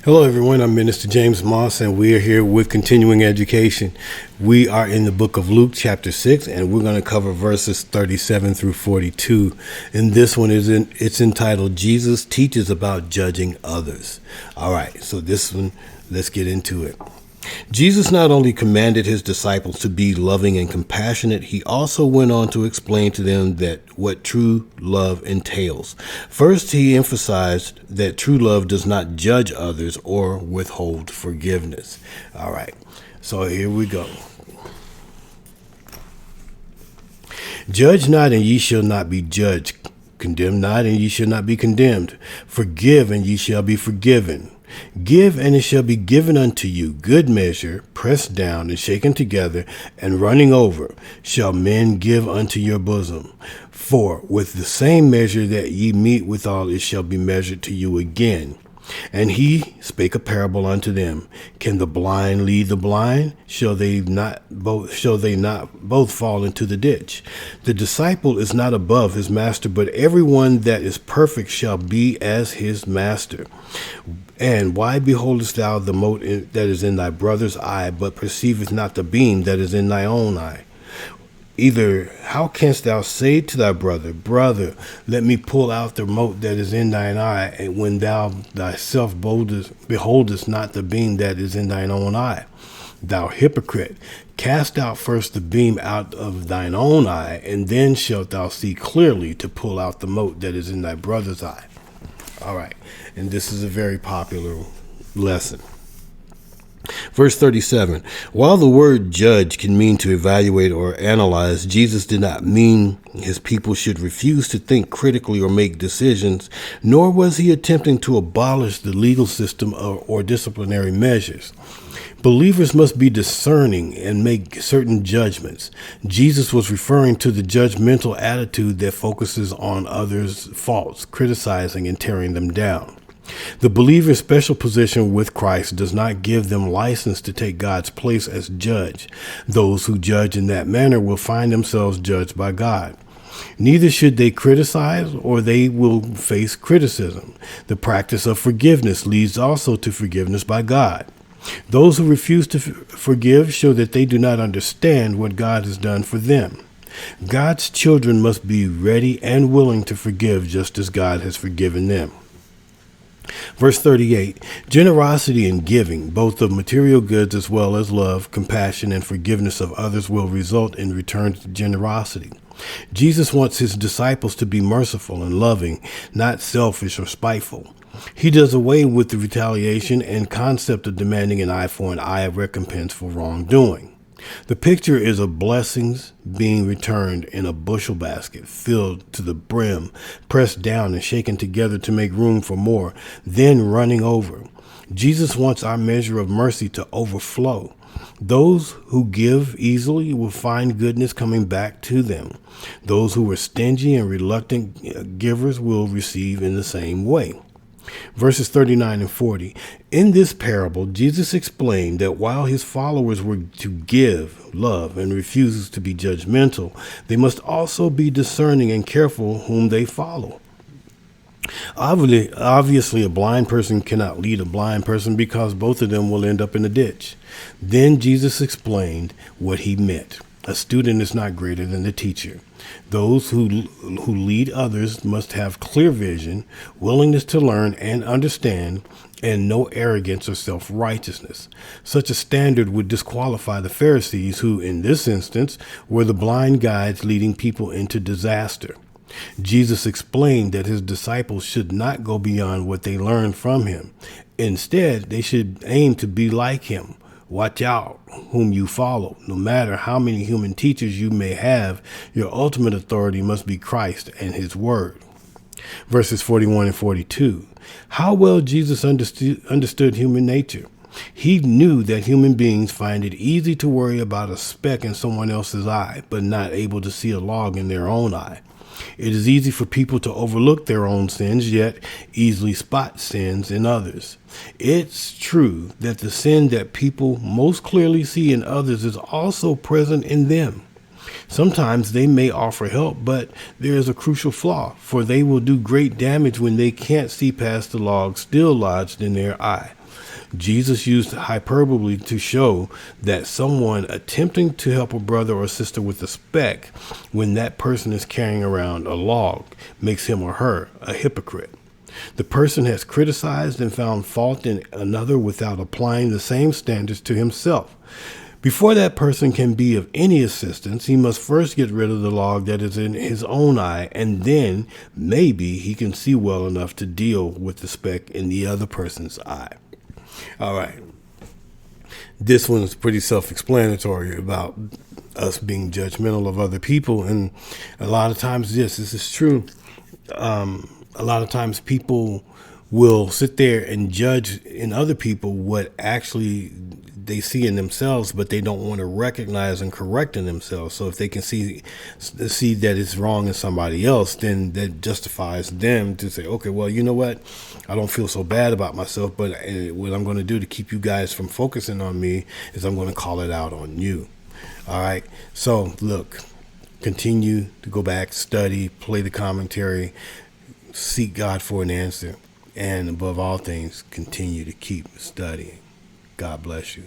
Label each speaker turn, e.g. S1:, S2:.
S1: Hello, everyone. I'm Minister James Moss, and we are here with continuing education. We are in the book of Luke, chapter 6, and we're going to cover verses 37 through 42. And this one it's entitled, Jesus Teaches About Judging Others. All right, so this one, let's get into it. Jesus not only commanded his disciples to be loving and compassionate, he also went on to explain to them that what true love entails. First, he emphasized that true love does not judge others or withhold forgiveness. All right, so here we go. Judge not, and ye shall not be judged. Condemn not, and ye shall not be condemned. Forgive, and ye shall be forgiven. Give, and it shall be given unto you. Good measure, pressed down and shaken together, and running over, shall men give unto your bosom. For with the same measure that ye mete withal, it shall be measured to you again. And he spake a parable unto them. Can the blind lead the blind? Shall they not both fall into the ditch? The disciple is not above his master, but everyone that is perfect shall be as his master. And why beholdest thou the mote that is in thy brother's eye, but perceivest not the beam that is in thy own eye? Either how canst thou say to thy brother, Brother, let me pull out the mote that is in thine eye, and when thou thyself beholdest not the beam that is in thine own eye? Thou hypocrite, cast out first the beam out of thine own eye, and then shalt thou see clearly to pull out the mote that is in thy brother's eye. All right, and this is a very popular lesson. Verse 37, while the word judge can mean to evaluate or analyze, Jesus did not mean his people should refuse to think critically or make decisions, nor was he attempting to abolish the legal system or disciplinary measures. Believers must be discerning and make certain judgments. Jesus was referring to the judgmental attitude that focuses on others' faults, criticizing and tearing them down. The believer's special position with Christ does not give them license to take God's place as judge. Those who judge in that manner will find themselves judged by God. Neither should they criticize, or they will face criticism. The practice of forgiveness leads also to forgiveness by God. Those who refuse to forgive show that they do not understand what God has done for them. God's children must be ready and willing to forgive just as God has forgiven them. Verse 38, generosity and giving, both of material goods as well as love, compassion, and forgiveness of others, will result in return to generosity. Jesus wants his disciples to be merciful and loving, not selfish or spiteful. He does away with the retaliation and concept of demanding an eye for an eye of recompense for wrongdoing. The picture is of blessings being returned in a bushel basket filled to the brim, pressed down and shaken together to make room for more, then running over. Jesus wants our measure of mercy to overflow. Those who give easily will find goodness coming back to them. Those who are stingy and reluctant givers will receive in the same way. Verses 39 and 40. In this parable, Jesus explained that while his followers were to give, love, and refuse to be judgmental, they must also be discerning and careful whom they follow. Obviously, a blind person cannot lead a blind person because both of them will end up in a ditch. Then Jesus explained what he meant. A student is not greater than the teacher. Those who lead others must have clear vision, willingness to learn and understand, and no arrogance or self-righteousness. Such a standard would disqualify the Pharisees, who, in this instance, were the blind guides leading people into disaster. Jesus explained that his disciples should not go beyond what they learned from him. Instead, they should aim to be like him. Watch out whom you follow. No matter how many human teachers you may have, your ultimate authority must be Christ and his word. Verses 41 and 42. How well Jesus understood human nature. He knew that human beings find it easy to worry about a speck in someone else's eye, but not able to see a log in their own eye. It is easy for people to overlook their own sins, yet easily spot sins in others. It's true that the sin that people most clearly see in others is also present in them. Sometimes they may offer help, but there is a crucial flaw, for they will do great damage when they can't see past the log still lodged in their eye. Jesus used hyperbole to show that someone attempting to help a brother or sister with a speck when that person is carrying around a log makes him or her a hypocrite. The person has criticized and found fault in another without applying the same standards to himself. Before that person can be of any assistance, he must first get rid of the log that is in his own eye, and then maybe he can see well enough to deal with the speck in the other person's eye. All right. This one is pretty self-explanatory about us being judgmental of other people. And a lot of times, this is true. A lot of times people will sit there and judge in other people what actually they see in themselves, but they don't want to recognize and correct in themselves. So if they can see that it's wrong in somebody else, then that justifies them to say, okay, well, you know what? I don't feel so bad about myself, but what I'm going to do to keep you guys from focusing on me is I'm going to call it out on you. All right. So look, continue to go back, study, play the commentary, seek God for an answer, and above all things, continue to keep studying. God bless you.